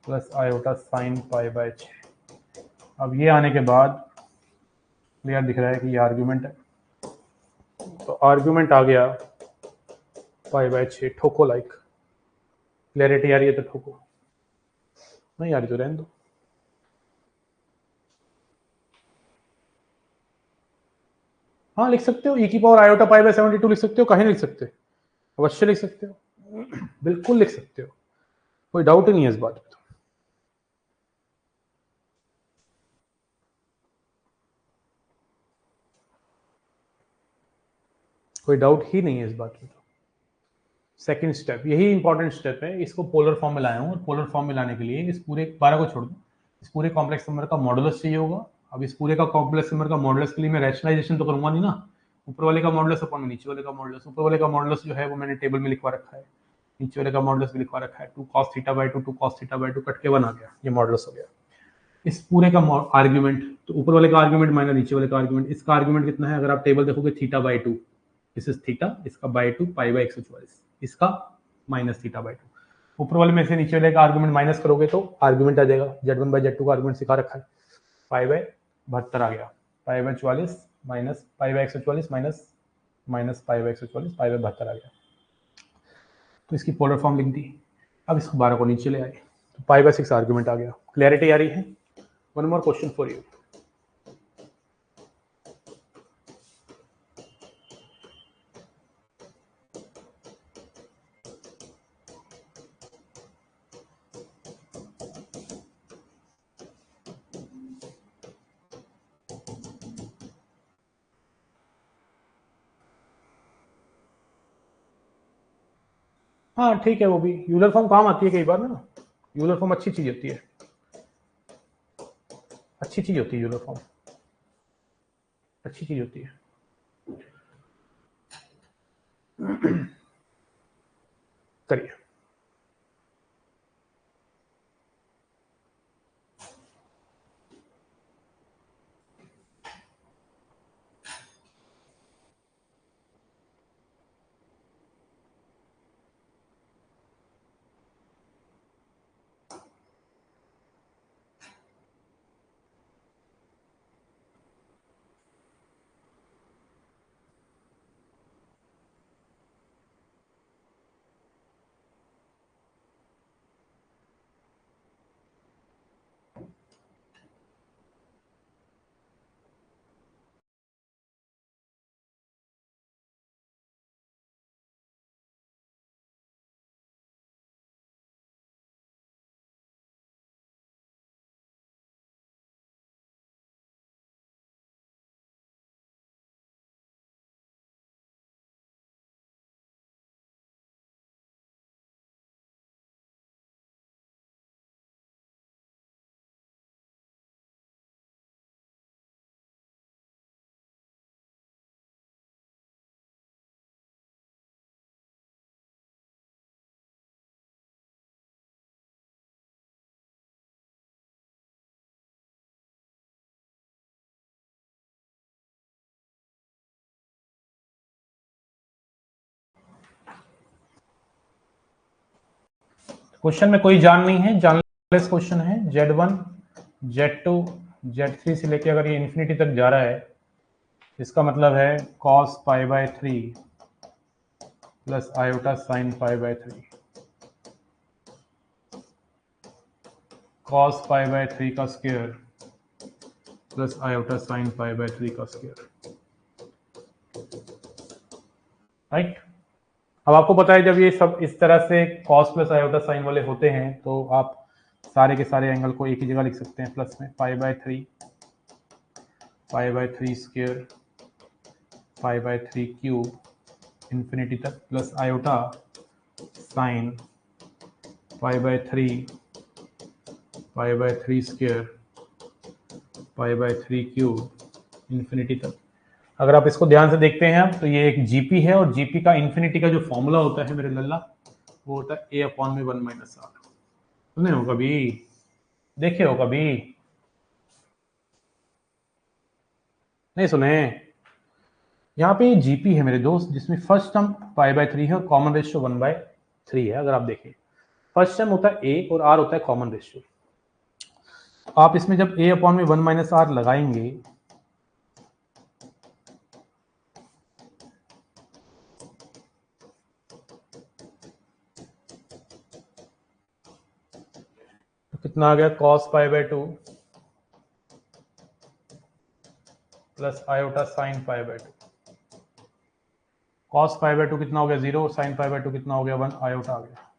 [SPEAKER 1] plus iota sine pi bye 6। अब ये आने के बाद क्लियर दिख रहा है कि ये आर्ग्यूमेंट है, तो आर्ग्यूमेंट आ गया पाई बाय 6। ठोको लाइक, क्लैरिटी आ रही है तो ठोको, नहीं आ रही तो रहने दो। हाँ लिख सकते हो, e की पावर आयोटा पाई बाय 72 लिख सकते हो, कहीं लिख सकते हो, अवश्य लिख सकते हो, बिल्कुल लिख सकते हो, कोई डाउट ही नहीं है इस बात में। कोई डाउट ही नहीं है इस बात में। सेकंड स्टेप, यही इंपॉर्टेंट स्टेप है, इसको पोलर फॉर्म में लाया हूँ और पोलर फॉर्म में लाने के लिए इस पूरे 12 को छोड़ दो, इस पूरे कॉम्प्लेक्स नंबर का मॉडुलस चाहिए होगा। अब इस पूरे का कॉम्प्लेक्स नंबर का मॉडुलस के लिए मैं रैशनलाइजेशन तो करूंगा नहीं ना, ऊपर वाले का मॉडुलस अपन नीचे वाले का मॉडुलस। ऊपर वाले का मॉडुलस जो है वो मैंने टेबल में लिखवा रखा है, नीचे वाले का मॉडुलस भी लिखवा रखा है। 2 cos θ/2 2 cos θ/2 कट के 1 आ गया, ये मॉडुलस हो गया। इस पूरे का आर्ग्यूमेंट, तो ऊपर वाले का आर्ग्यूमेंट माइनस नीचे वाले का आर्ग्यूमेंट, इसका आर्ग्यूमेंट कितना है? अगर आप टेबल देखोगे θ/2, दिस इज थीटा, इसका बाय 2 π/144, इसका माइनस θ/2। ऊपर वाले में से नीचे वाले का आर्ग्यूमेंट माइनस करोगे तो आर्ग्यूमेंट आ जाएगा। Z1/Z2 का आर्ग्यूमेंट सिखा रखा है, π/72 आ गया, π/44 माइनस π/144 माइनस π/144, π/72 आ गया। तो इसकी पोलर फॉर्म लिख दी। अब इसको 12 को नीचे ले आए तो π/6 आर्ग्यूमेंट आ गया। क्लैरिटी आ रही है? One more question for you. हाँ ठीक है, वो भी यूलर फॉर्म काम आती है कई बार ना। यूलर फॉर्म अच्छी चीज होती है, अच्छी चीज होती है यूलर फॉर्म, अच्छी चीज होती है। करिए। क्वेश्चन में कोई जान नहीं है, जानलेस क्वेश्चन है। Z1 Z2 Z3 से लेके अगर ये इंफिनिटी तक जा रहा है, इसका मतलब है cos π/3 plus iota sine π/3, cos π/3 का स्क्वायर प्लस आयोटा साइन π/3 का स्क्वायर, राइट। अब आपको पता है जब ये सब इस तरह से cos प्लस आयोटा साइन वाले होते हैं तो आप सारे के सारे एंगल को एक ही जगह लिख सकते हैं, प्लस में π/3 स्क्वायर π/3 क्यूब इंफिनिटी तक, plus iota sine π/3 square π/3 cube infinity तक। अगर आप इसको ध्यान से देखते हैं तो ये एक जीपी है, और जीपी का इंफिनिटी का जो फॉर्मूला होता है मेरे लल्ला, वो होता है a/1 - r। सुने हो कभी? देखे हो कभी? नहीं सुने? यहाँ पे जीपी है मेरे दोस्त, जिसमें फर्स्ट टर्म π/3 है और कॉमन रेशियो 1/3 है। अगर आप देखें, फर्स्ट टर्म होता है a और r होता है कॉमन रेशियो। आप इसमें जब a/1 - r लगाएंगे तो कितना आ गया? cos π/2 plus iota sine π/2। cos π/2 कितना हो गया? 0। साइन π/2 कितना हो गया? 1। आयोटा आ गया।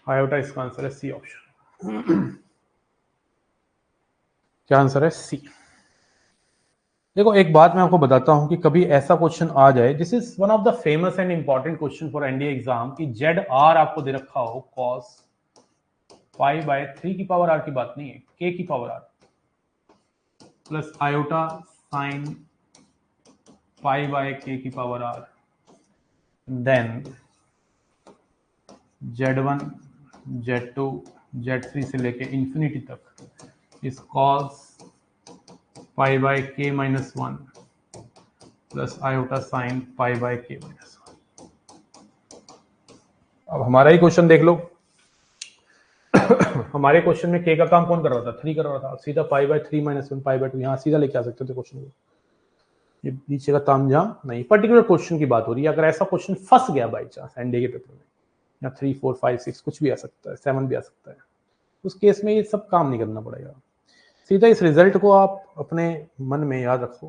[SPEAKER 1] आयोटा इसका आंसर है सी ऑप्शन। क्या आंसर है? सी। देखो एक बात मैं आपको बताता हूं कि कभी ऐसा क्वेश्चन आ जाए, this is one of the famous and important question for NDA exam, कि जेड आर आपको दे रखा हो cos पाई बाय 3 की पावर आर की बात नहीं है, k की power r plus iota sine pi by k की power r, then z1 z2 z3 से लेके इंफिनिटी तक इस cos pi by k minus 1 plus iota sine pi by k minus 1। अब हमारा ही क्वेश्चन देख लो। हमारे क्वेश्चन में k का काम कौन कर रहा था, 3 कर रहा था, सीधा pi by 3 minus 1 pi by 2 यहाँ सीधा लेके आ सकते थे क्वेश्चन को। ये नीचे का तामझाम नहीं, पर्टिकुलर क्वेश्चन की बात हो रही है। अगर ऐसा क्वेश्चन फंस गया बाई चांस एनडीए के पेपर में, या 3 4 5 6 कुछ भी आ सकता है, 7 भी आ सकता है, उस केस में ये सब काम नहीं करना पड़ेगा। सीधा इस रिजल्ट को आप अपने मन में याद रखो,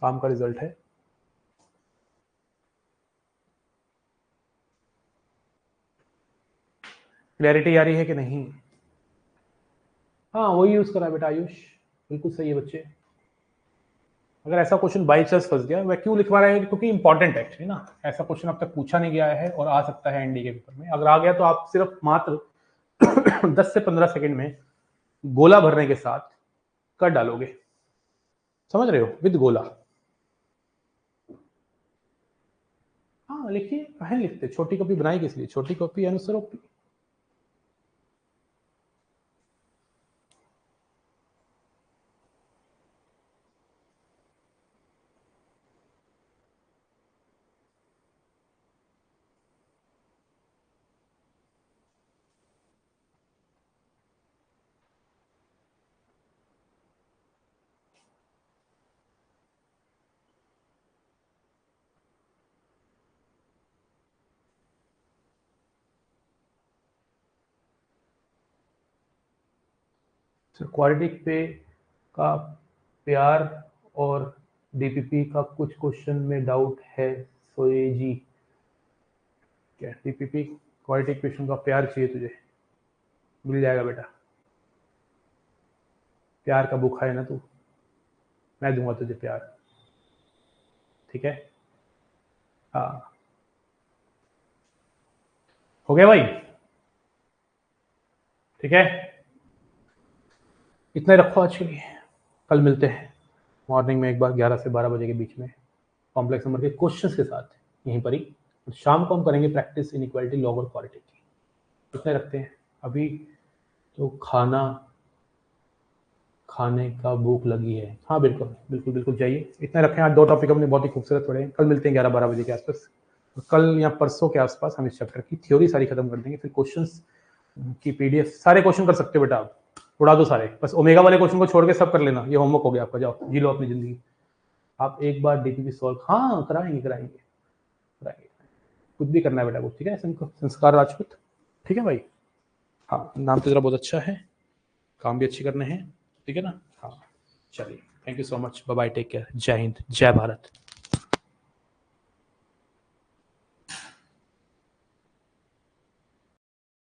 [SPEAKER 1] काम का रिजल्ट है। क्लैरिटी आ रही है कि नहीं? हाँ वही यूज करा बेटा आयुष, बिल्कुल सही है बच्चे। अगर ऐसा क्वेश्चन बाई चांस फंस गया, वह क्यों लिखवा रहे हैं, क्योंकि इंपॉर्टेंट है एक्चुअली ना। ऐसा क्वेश्चन अब तक पूछा नहीं गया है और आ सकता है एनडीए के पेपर में। अगर आ गया तो आप सिर्फ मात्र 10 से 15 सेकंड में गोला भरने के साथ कर डालोगे, समझ रहे हो, विद गोला। हाँ लिखिए, कहे लिखते, छोटी कॉपी बनाई किस लिए, छोटी कॉपी अनुसरोपी। क्वाड्रेटिक पे का प्यार और डीपीपी का कुछ क्वेश्चन में डाउट है सोए जी। क्या डीपीपी क्वाड्रेटिक इक्वेशन का प्यार चाहिए तुझे, मिल जाएगा बेटा। प्यार का भूखा है ना तू, मैं दूंगा तुझे प्यार, ठीक है। हाँ हो गया भाई, ठीक है। इतना ही रखो आज के लिए, कल मिलते हैं मॉर्निंग में एक बार 11 से 12 बजे के बीच में कॉम्प्लेक्स नंबर के क्वेश्चंस के साथ यहीं पर ही। शाम को हम करेंगे प्रैक्टिस इनइक्वालिटी लॉग और क्वाड्रेटिक की। इतने रखते हैं अभी, तो खाने का भूख लगी है। हाँ बिल्कुल बिल्कुल बिल्कुल जाइए। इतना रखें, आज 2 टॉपिक हमने बहुत ही खूबसूरत पढ़े हैं। कल मिलते हैं 11-12 बजे के आसपास। कल या परसों के आसपास हम इस चैप्टर की थ्योरी सारी खत्म कर देंगे, फिर क्वेश्चंस की पीडीएफ सारे क्वेश्चन कर सकते हो बेटा आप, उड़ा दो सारे, बस ओमेगा वाले क्वेश्चन को छोड़ के सब कर लेना। ये होमवर्क हो गया आपका, जाओ जी लो अपनी जिंदगी। आप एक बार डीपीपी सॉल्व, हाँ कराएंगे कराएंगे कराएंगे, कुछ भी करना है बेटा को, ठीक है। संस्कार राजपूत, ठीक है भाई। हाँ नाम तो जरा बहुत अच्छा है, काम भी अच्छे करने हैं, ठीक है ना। हाँ चलिए, thank you so much, bye bye, take care, जय हिंद जय भारत।